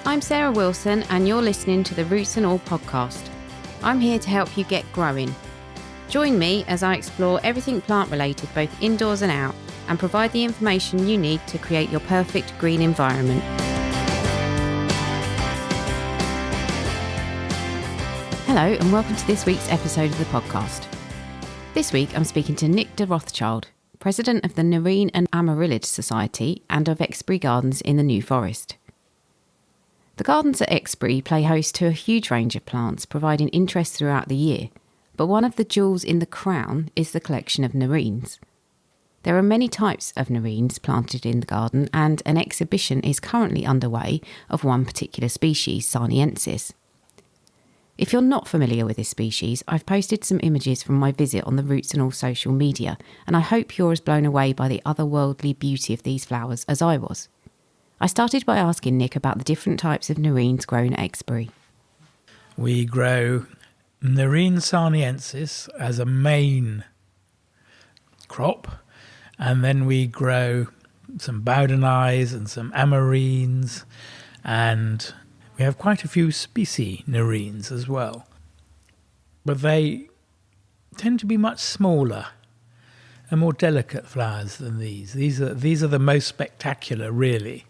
I'm Sarah Wilson and you're listening to the Roots and All podcast. I'm here to help you get growing. Join me as I explore everything plant related both indoors and out and provide the information you need to create your perfect green environment. Hello and welcome to this week's episode of the podcast. This week I'm speaking to Nick de Rothschild, President of the Nerine and Amaryllid Society and of Exbury Gardens in the New Forest. The gardens at Exbury play host to a huge range of plants, providing interest throughout the year, but one of the jewels in the crown is the collection of nerines. There are many types of nerines planted in the garden, and an exhibition is currently underway of one particular species, sarniensis. If you're not familiar with this species, I've posted some images from my visit on the Roots and All social media, and I hope you're as blown away by the otherworldly beauty of these flowers as I was. I started by asking Nick about the different types of nerines grown at Exbury. We grow Nerine sarniensis as a main crop, and then we grow some Bowdenais and some Amarines, and we have quite a few species nerines as well. But they tend to be much smaller and more delicate flowers than these. These are the most spectacular, really,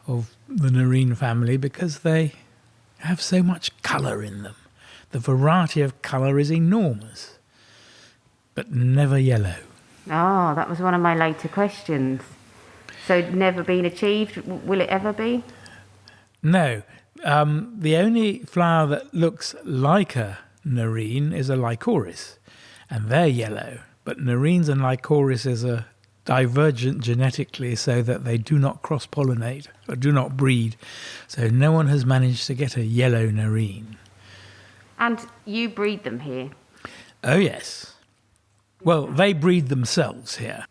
of the nerine family because they have so much colour in them. The variety of colour is enormous, but never yellow. Oh, that was one of my later questions. So never been achieved, will it ever be? No. The only flower that looks like a nerine is a lycoris, and they're yellow. But nerines and lycorises are divergent genetically so that they do not cross-pollinate or do not breed. So no one has managed to get a yellow nerine. And you breed them here? Oh, yes. Well, they breed themselves here.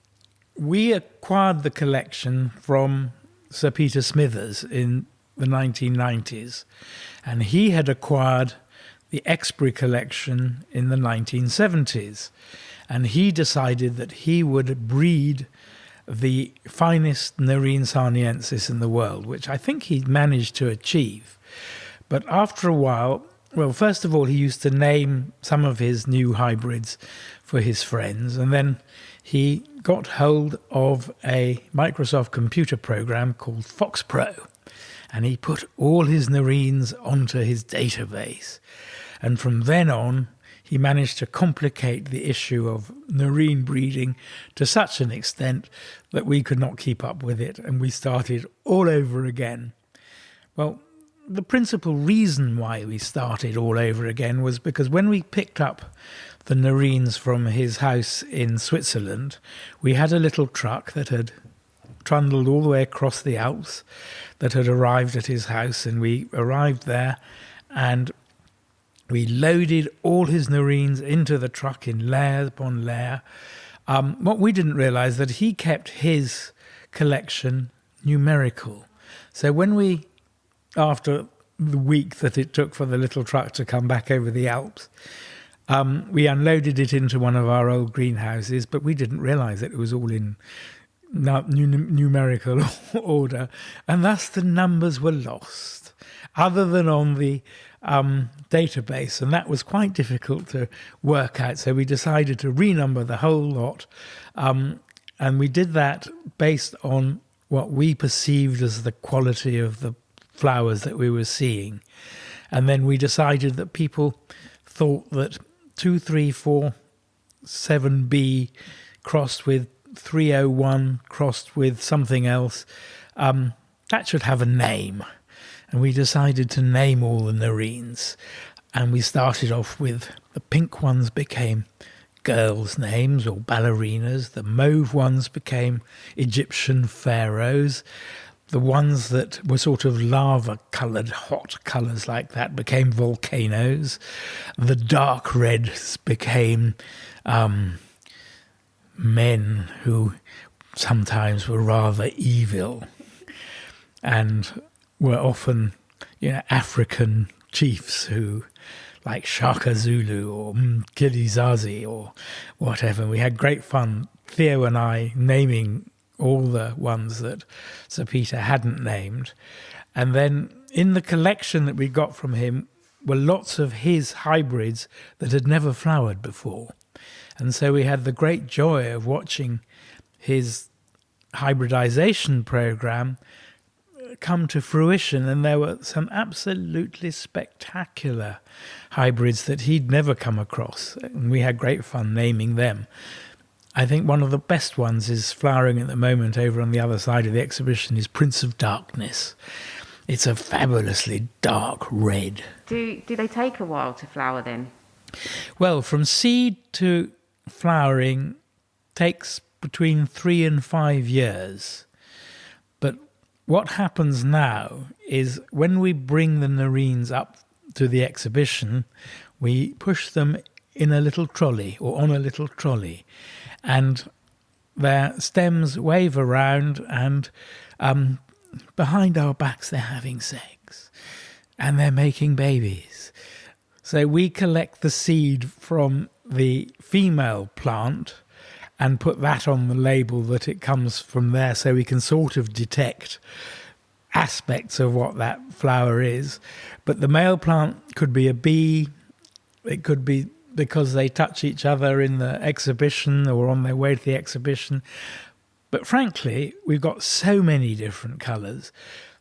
We acquired the collection from Sir Peter Smithers in the 1990s, and he had acquired the Exbury collection in the 1970s. And he decided that he would breed the finest Nerine sarniensis in the world, which I think he managed to achieve. But after a while, well, first of all, he used to name some of his new hybrids for his friends, and then he got hold of a Microsoft computer program called FoxPro, and he put all his nerines onto his database. And from then on, he managed to complicate the issue of nerine breeding to such an extent that we could not keep up with it, and we started all over again. Well, the principal reason why we started all over again was because when we picked up the nerines from his house in Switzerland, we had a little truck that had trundled all the way across the Alps that had arrived at his house, and we arrived there and we loaded all his nerines into the truck in layer upon layer. What we didn't realise that he kept his collection numerical. So when we, after the week that it took for the little truck to come back over the Alps, we unloaded it into one of our old greenhouses, but we didn't realise that it was all in numerical order, and thus the numbers were lost, other than on the database, and that was quite difficult to work out. So we decided to renumber the whole lot, and we did that based on what we perceived as the quality of the flowers that we were seeing. And then we decided that people thought that 2347B crossed with 301 crossed with something else, that should have a name. And we decided to name all the nerines. And we started off with the pink ones became girls' names or ballerinas. The mauve ones became Egyptian pharaohs. The ones that were sort of lava-coloured, hot colours like that became volcanoes. The dark reds became men who sometimes were rather evil and were often, African chiefs who, like Shaka Zulu or Kilizazi or whatever. We had great fun, Theo and I, naming all the ones that Sir Peter hadn't named. And then in the collection that we got from him were lots of his hybrids that had never flowered before. And so we had the great joy of watching his hybridization program come to fruition, and there were some absolutely spectacular hybrids that he'd never come across, and we had great fun naming them. I think one of the best ones is flowering at the moment over on the other side of the exhibition is Prince of Darkness. It's a fabulously dark red. Do they take a while to flower then? Well, from seed to flowering takes between 3 and 5 years. But what happens now is when we bring the Nerines up to the exhibition, we push them in a little trolley or on a little trolley, and their stems wave around, and behind our backs they're having sex and they're making babies. So we collect the seed from the female plant and put that on the label that it comes from there, so we can sort of detect aspects of what that flower is. But the male plant could be a bee, it could be because they touch each other in the exhibition or on their way to the exhibition. But frankly, we've got so many different colours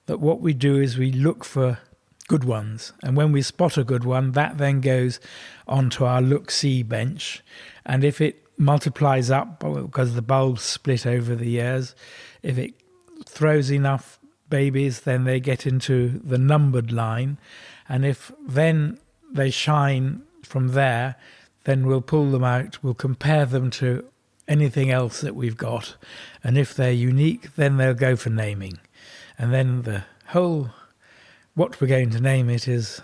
that what we do is we look for good ones. And when we spot a good one, that then goes onto our look-see bench. And if it multiplies up, because the bulbs split over the years, if it throws enough babies, then they get into the numbered line. And if then they shine from there, then we'll pull them out, we'll compare them to anything else that we've got, and if they're unique, then they'll go for naming. And then the whole, what we're going to name it is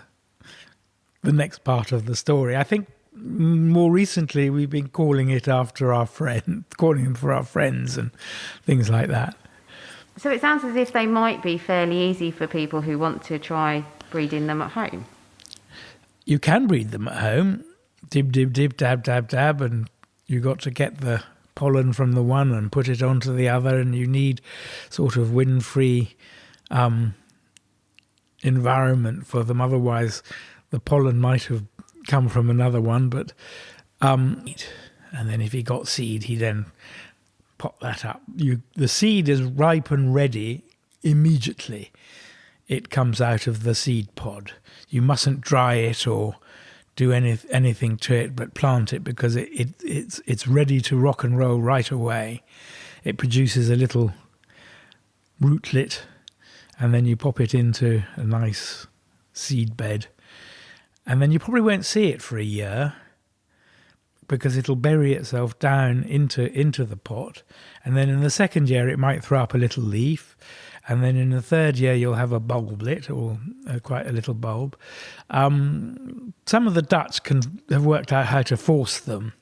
the next part of the story. I think more recently we've been calling it after our friend, calling them for our friends and things like that. So it sounds as if they might be fairly easy for people who want to try breeding them at home. You can breed them at home, dib, dib, dib, dab, dab, dab, and you got to get the pollen from the one and put it onto the other, and you need sort of wind-free environment for them. Otherwise, the pollen might have come from another one. But and then if he got seed, he then pop that up. The seed is ripe and ready immediately. It comes out of the seed pod. You mustn't dry it or do anything to it, but plant it, because it's ready to rock and roll right away. It produces a little rootlet, and then you pop it into a nice seed bed, and then you probably won't see it for a year, because it'll bury itself down into the pot, and then in the second year it might throw up a little leaf, and then in the third year you'll have a bulblet, or quite a little bulb. Some of the Dutch have worked out how to force them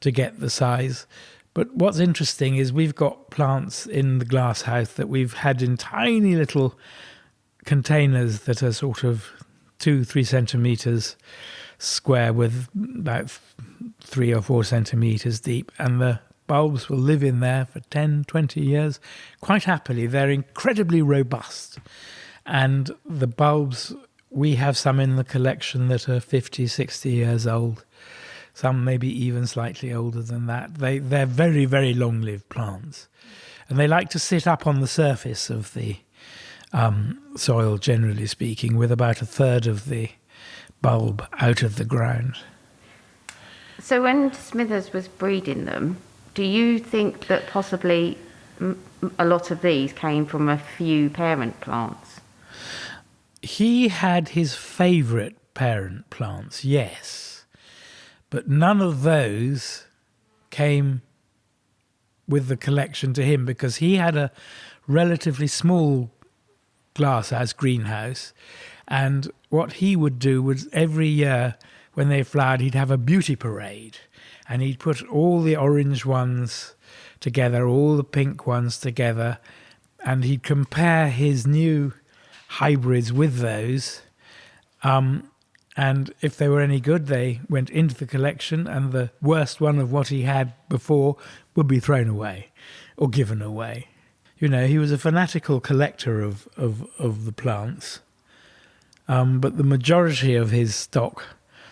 to get the size. But what's interesting is we've got plants in the glass house that we've had in tiny little containers that are sort of 2-3 centimetres square with about 3 or 4 centimetres deep, and the bulbs will live in there for 10-20 years quite happily. They're incredibly robust, and the bulbs, we have some in the collection that are 50-60 years old, some maybe even slightly older than that. They're very, very long-lived plants, and they like to sit up on the surface of the soil, generally speaking, with about a third of the bulb out of the ground. So when Smithers was breeding them, do you think that possibly a lot of these came from a few parent plants? He had his favourite parent plants, yes, but none of those came with the collection to him, because he had a relatively small glasshouse greenhouse, and what he would do was every year when they flowered, he'd have a beauty parade, and he'd put all the orange ones together, all the pink ones together, and he'd compare his new hybrids with those, and And if they were any good, they went into the collection, and the worst one of what he had before would be thrown away or given away. You know, he was a fanatical collector of the plants, but the majority of his stock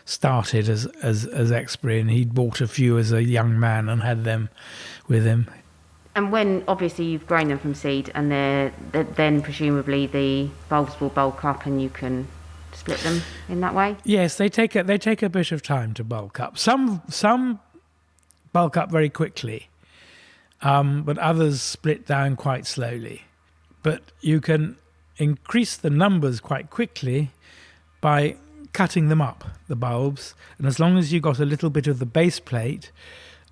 started as Exbury, and he'd bought a few as a young man and had them with him. And when, obviously, you've grown them from seed, and then presumably the bulbs will bulk up and you can split them in that way? Yes, they take a bit of time to bulk up. Some bulk up very quickly, but others split down quite slowly. But you can increase the numbers quite quickly by cutting them up, the bulbs, and as long as you got a little bit of the base plate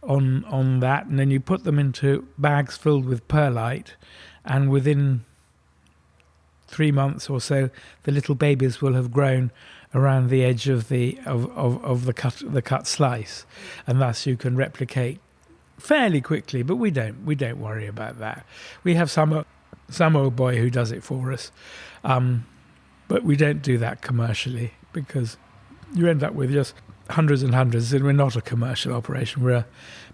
on that, and then you put them into bags filled with perlite, and within 3 months or so, the little babies will have grown around the edge of the cut slice, and thus you can replicate fairly quickly. But we don't worry about that. We have some old boy who does it for us, but we don't do that commercially, because you end up with just hundreds and hundreds, and we're not a commercial operation. We're a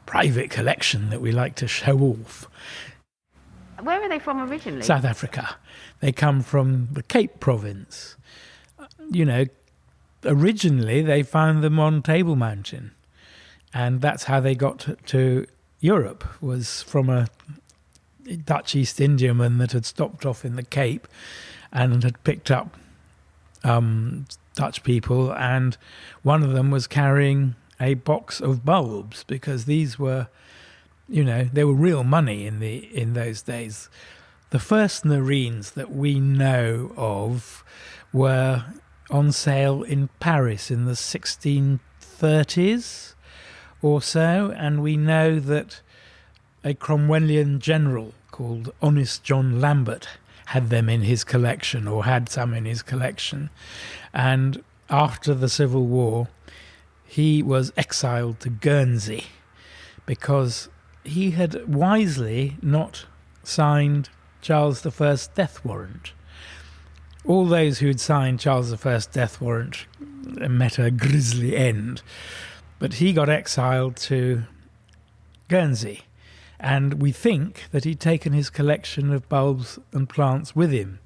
private collection that we like to show off. Where are they from originally? South Africa. They come from the Cape Province. You know, originally they found them on Table Mountain, and that's how they got to Europe, was from a Dutch East Indiaman that had stopped off in the Cape and had picked up Dutch people, and one of them was carrying a box of bulbs, because these were, you know, they were real money in those days. The first Nerines that we know of were on sale in Paris in the 1630s or so, and we know that a Cromwellian general called Honest John Lambert had them in his collection, or had some in his collection. And after the Civil War, he was exiled to Guernsey because he had wisely not signed Charles I's death warrant. All those who'd signed Charles I's death warrant met a grisly end, but he got exiled to Guernsey. And we think that he'd taken his collection of bulbs and plants with him,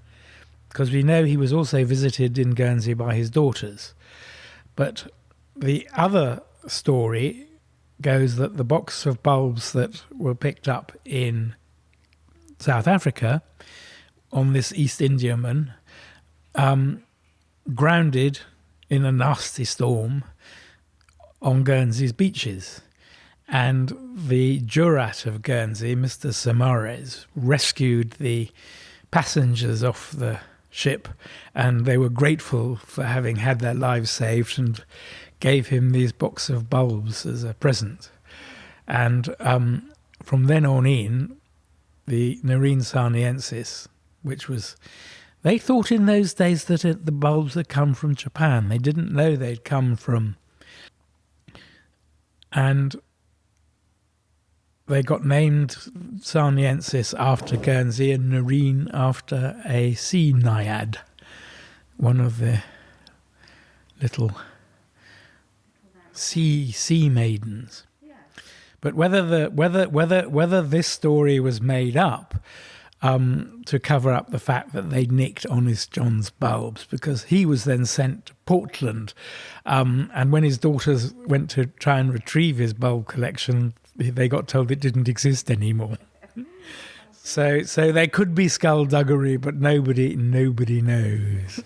because we know he was also visited in Guernsey by his daughters. But the other story goes that the box of bulbs that were picked up in South Africa on this East Indiaman grounded in a nasty storm on Guernsey's beaches. And the Jurat of Guernsey, Mr. Samares, rescued the passengers off the ship, and they were grateful for having had their lives saved and gave him these box of bulbs as a present. And from then on in, the Nerine sarniensis, which was... They thought in those days that the bulbs had come from Japan. They didn't know they'd come from... And they got named sarniensis after Guernsey and Nerine after a sea naiad, one of the little sea maidens. Yeah. But whether this story was made up to cover up the fact that they nicked Honest John's bulbs, because he was then sent to Portland, and when his daughters went to try and retrieve his bulb collection, they got told it didn't exist anymore. So there could be skullduggery, but nobody knows.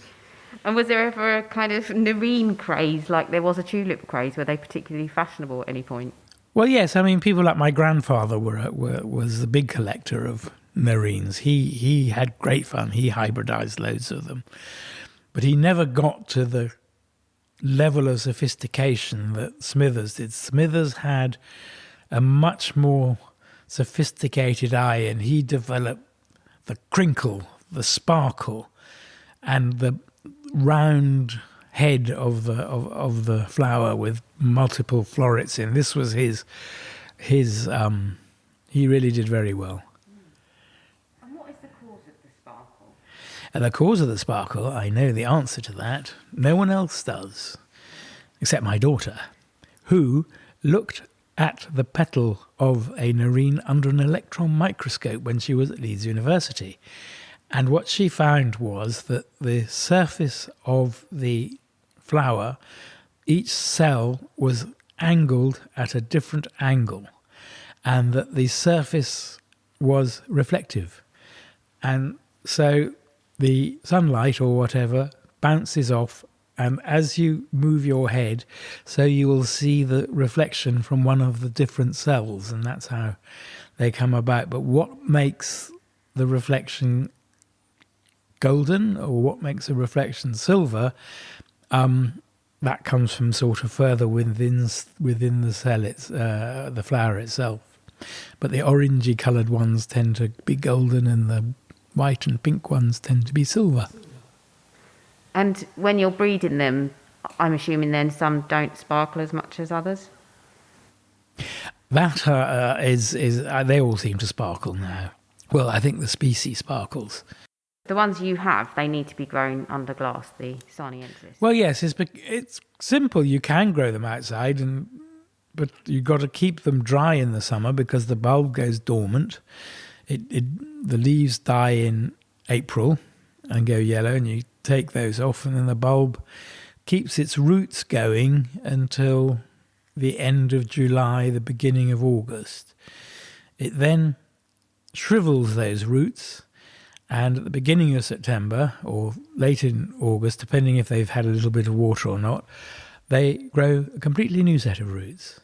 And was there ever a kind of Nerine craze, like there was a tulip craze? Were they particularly fashionable at any point? Well, yes. I mean, people like my grandfather was a big collector of Nerines. He had great fun. He hybridized loads of them. But he never got to the level of sophistication that Smithers did. Smithers had a much more sophisticated eye, and he developed the crinkle, the sparkle, and the round head of the flower with multiple florets in. This was his he really did very well. And what is the cause of the sparkle? And the cause of the sparkle, I know the answer to that. No one else does, except my daughter, who looked at the petal of a nerine under an electron microscope when she was at Leeds University. And what she found was that the surface of the flower, each cell was angled at a different angle, and that the surface was reflective. And so the sunlight or whatever bounces off, and as you move your head, so you will see the reflection from one of the different cells, and that's how they come about. But what makes the reflection golden, or what makes a reflection silver, that comes from sort of further within the cell, the flower itself. But the orangey coloured ones tend to be golden, and the white and pink ones tend to be silver. And when you're breeding them, I'm assuming then some don't sparkle as much as others? That is they all seem to sparkle now. Well, I think the species sparkles. The ones you have, they need to be grown under glass, the sarniensis. Well, yes, it's simple. You can grow them outside, but you've got to keep them dry in the summer because the bulb goes dormant. The leaves die in April and go yellow, and you take those off, and then the bulb keeps its roots going until the end of July, the beginning of August. It then shrivels those roots, and at the beginning of September or late in August, depending if they've had a little bit of water or not, they grow a completely new set of roots.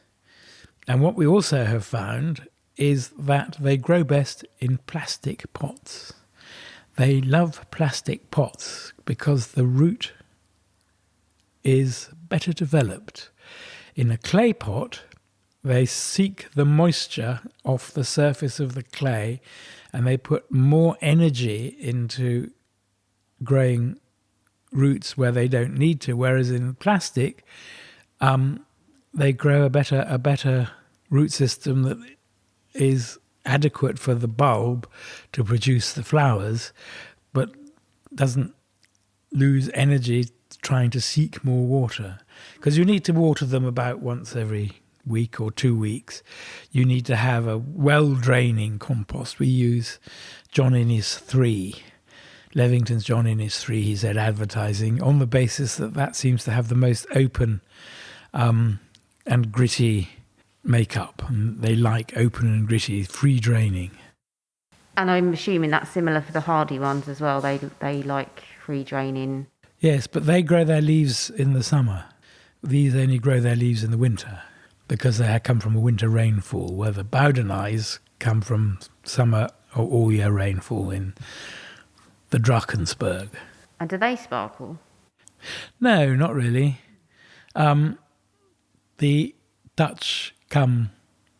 And what we also have found is that they grow best in plastic pots. They love plastic pots because the root is better developed. In a clay pot, they seek the moisture off the surface of the clay, and they put more energy into growing roots where they don't need to. Whereas in plastic, they grow a better root system that is adequate for the bulb to produce the flowers, but doesn't lose energy trying to seek more water. Because you need to water them about once every week or 2 weeks. You need to have a well-draining compost. We use John Innes 3, Levington's John Innes 3, he said, advertising, on the basis that seems to have the most open and gritty makeup, and they like open and gritty, free draining. And I'm assuming that's similar for the hardy ones as well. They like free draining. Yes, but they grow their leaves in the summer. These only grow their leaves in the winter because they come from a winter rainfall, where the Bowdeneyes come from summer or all year rainfall in the Drakensberg. And do they sparkle? No, not really. The Dutch come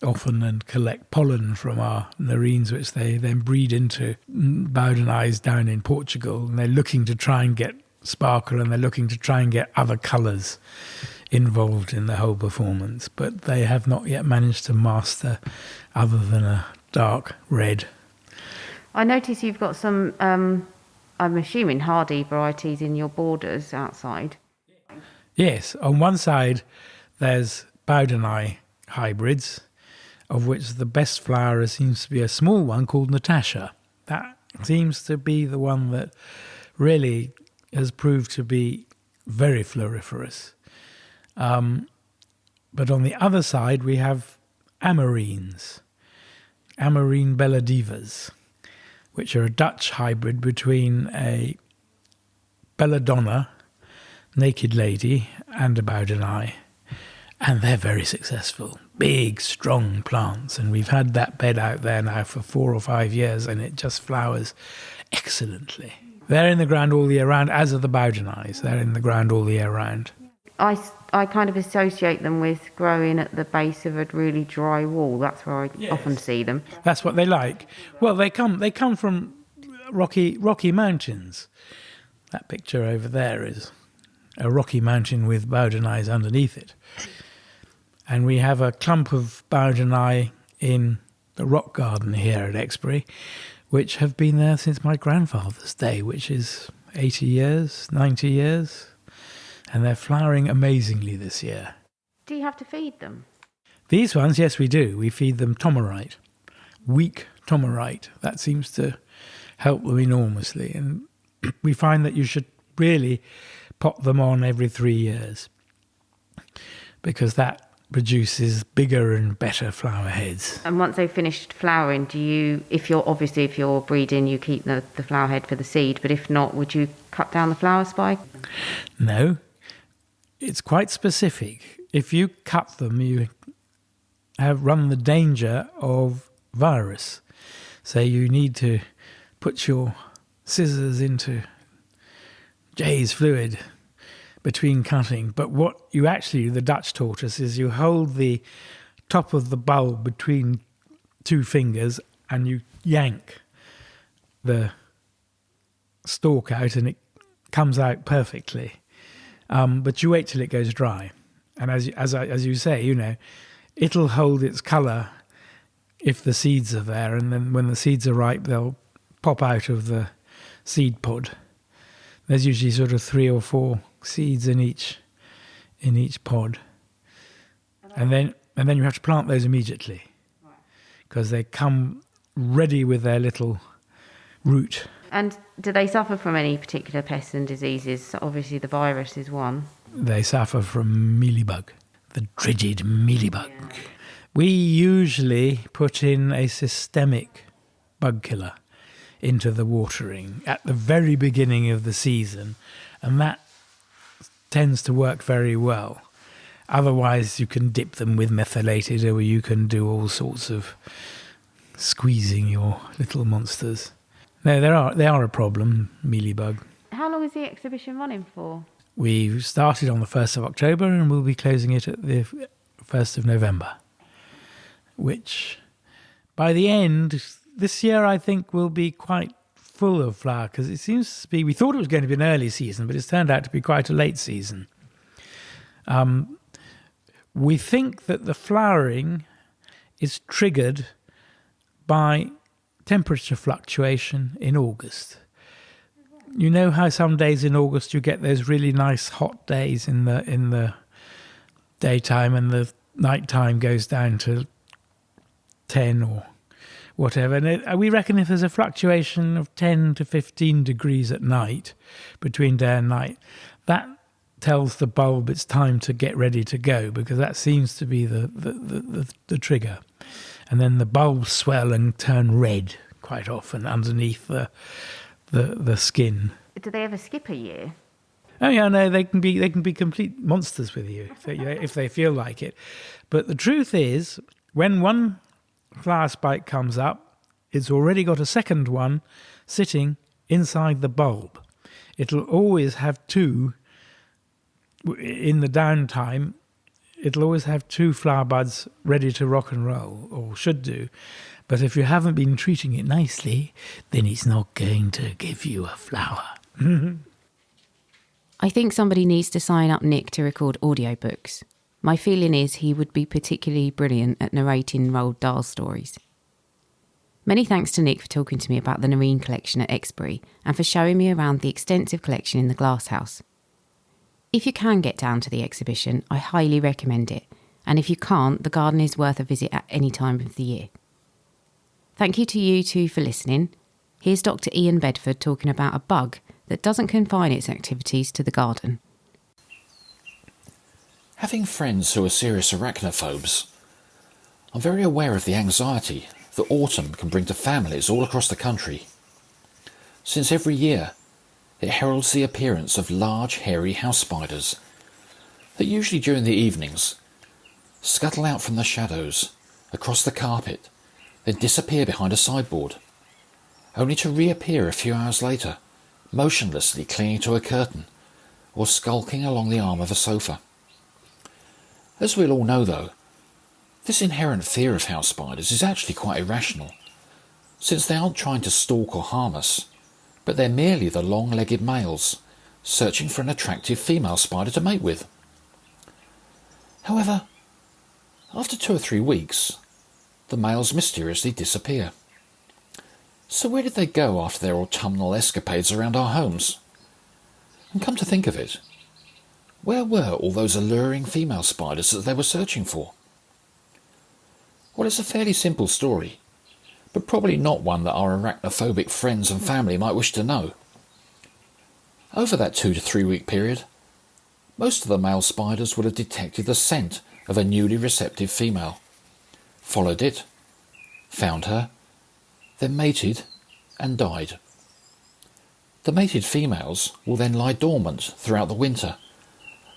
often and collect pollen from our nerines, which they then breed into Bowdeneyes down in Portugal, and they're looking to try and get sparkle, and they're looking to try and get other colours involved in the whole performance, but they have not yet managed to master other than a dark red. I notice you've got some, I'm assuming, hardy varieties in your borders outside. Yes, on one side there's Bowdeneye hybrids, of which the best flower seems to be a small one called Natasha. That seems to be the one that really has proved to be very floriferous. But on the other side we have Amarines, Amarine belladivas, which are a Dutch hybrid between a belladonna, naked lady, and a Bowdeneye. And they're very successful. Big, strong plants. And we've had that bed out there now for 4 or 5 years, and it just flowers excellently. They're in the ground all year round, as are the Bowdeneyes. They're in the ground all year round. I kind of associate them with growing at the base of a really dry wall. That's where I often see them. That's what they like. Well, they come from rocky mountains. That picture over there is a rocky mountain with Bowdeneyes underneath it. And we have a clump of Bowdeneye in the rock garden here at Exbury, which have been there since my grandfather's day, which is 80 years, 90 years, and they're flowering amazingly this year. Do you have to feed them? These ones, yes, we do. We feed them tomerite, weak tomerite. That seems to help them enormously. And we find that you should really pot them on every 3 years because that produces bigger and better flower heads. And once they've finished flowering, if you're breeding, you keep the flower head for the seed, but if not, would you cut down the flower spike? No, it's quite specific. If you cut them, you have run the danger of virus. So you need to put your scissors into Jay's fluid between cutting. But what you actually, the Dutch taught us, is you hold the top of the bulb between two fingers and you yank the stalk out and it comes out perfectly. But you wait till it goes dry. And as you say, you know, it'll hold its colour if the seeds are there, and then when the seeds are ripe, they'll pop out of the seed pod. There's usually sort of 3 or 4 seeds in each pod, and then you have to plant those immediately because they come ready with their little root. And do they suffer from any particular pests and diseases? So obviously the virus is one. They suffer from mealybug, the dreaded mealybug. Yeah. We usually put in a systemic bug killer into the watering at the very beginning of the season, and that tends to work very well. Otherwise, you can dip them with methylated, or you can do all sorts of squeezing your little monsters. No, they are a problem, mealybug. How long is the exhibition running for? We started on the 1st of October and we'll be closing it at the 1st of November, which by the end, this year I think will be quite full of flower because it seems to be, we thought it was going to be an early season, but it's turned out to be quite a late season. We think that the flowering is triggered by temperature fluctuation in August. You know how some days in August you get those really nice hot days in the daytime and the nighttime goes down to 10 or whatever. And we reckon if there's a fluctuation of 10 to 15 degrees at night, between day and night, that tells the bulb it's time to get ready to go, because that seems to be the trigger. And then the bulbs swell and turn red quite often underneath the skin. Do they ever skip a year? Oh yeah, no, they can be complete monsters with you if they feel like it. But the truth is, when one flower spike comes up, it's already got a second one sitting inside the bulb. It'll always have 2 in the downtime. It'll always have 2 flower buds ready to rock and roll, or should do. But if you haven't been treating it nicely, then it's not going to give you a flower. I think somebody needs to sign up Nick to record audiobooks. My feeling is he would be particularly brilliant at narrating Roald Dahl stories. Many thanks to Nick for talking to me about the Nerine collection at Exbury and for showing me around the extensive collection in the glasshouse. If you can get down to the exhibition, I highly recommend it. And if you can't, the garden is worth a visit at any time of the year. Thank you to you two for listening. Here's Dr. Ian Bedford talking about a bug that doesn't confine its activities to the garden. Having friends who are serious arachnophobes, I'm very aware of the anxiety that autumn can bring to families all across the country, since every year it heralds the appearance of large hairy house spiders that usually during the evenings scuttle out from the shadows across the carpet, then disappear behind a sideboard, only to reappear a few hours later, motionlessly clinging to a curtain or skulking along the arm of a sofa. As we'll all know though, this inherent fear of house spiders is actually quite irrational, since they aren't trying to stalk or harm us, but they're merely the long-legged males searching for an attractive female spider to mate with. However, after 2 or 3 weeks, the males mysteriously disappear. So where did they go after their autumnal escapades around our homes? And come to think of it, where were all those alluring female spiders that they were searching for? Well, it's a fairly simple story, but probably not one that our arachnophobic friends and family might wish to know. Over that 2 to 3 week period, most of the male spiders would have detected the scent of a newly receptive female, followed it, found her, then mated and died. The mated females will then lie dormant throughout the winter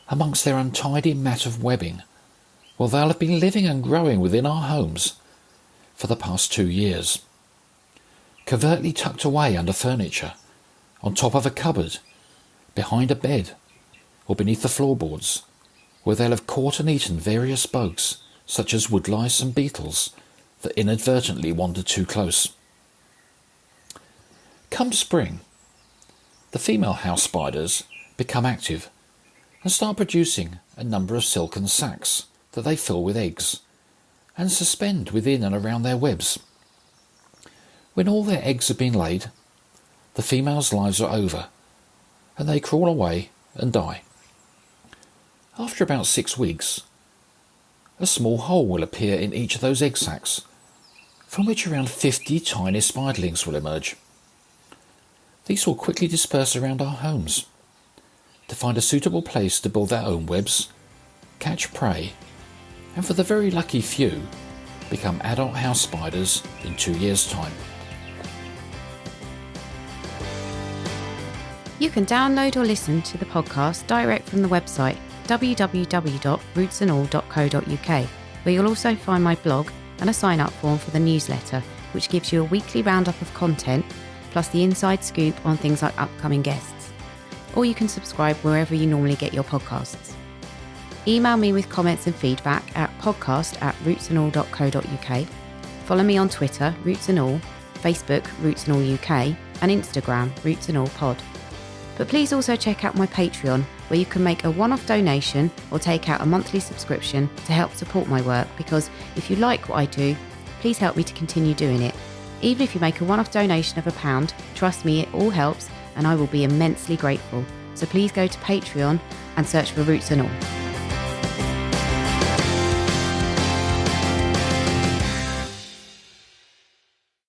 amongst their untidy mat of webbing, while they'll have been living and growing within our homes for the past 2 years, covertly tucked away under furniture, on top of a cupboard, behind a bed, or beneath the floorboards, where they'll have caught and eaten various bugs, such as woodlice and beetles, that inadvertently wandered too close. Come spring, the female house spiders become active and start producing a number of silken sacs that they fill with eggs and suspend within and around their webs. When all their eggs have been laid, the females' lives are over and they crawl away and die. After about 6 weeks, a small hole will appear in each of those egg sacs, from which around 50 tiny spiderlings will emerge. These will quickly disperse around our homes to find a suitable place to build their own webs, catch prey, and for the very lucky few, become adult house spiders in 2 years' time. You can download or listen to the podcast direct from the website www.rootsandall.co.uk, where you'll also find my blog and a sign-up form for the newsletter, which gives you a weekly roundup of content, plus the inside scoop on things like upcoming guests. Or you can subscribe wherever you normally get your podcasts. Email me with comments and feedback at podcast@rootsandall.co.uk. Follow me on Twitter, Roots and All, Facebook, Roots and All UK, and Instagram, Roots and All Pod. But please also check out my Patreon, where you can make a one-off donation or take out a monthly subscription to help support my work, because if you like what I do, please help me to continue doing it. Even if you make a one-off donation of £1, trust me, it all helps and I will be immensely grateful. So please go to Patreon and search for Roots and All.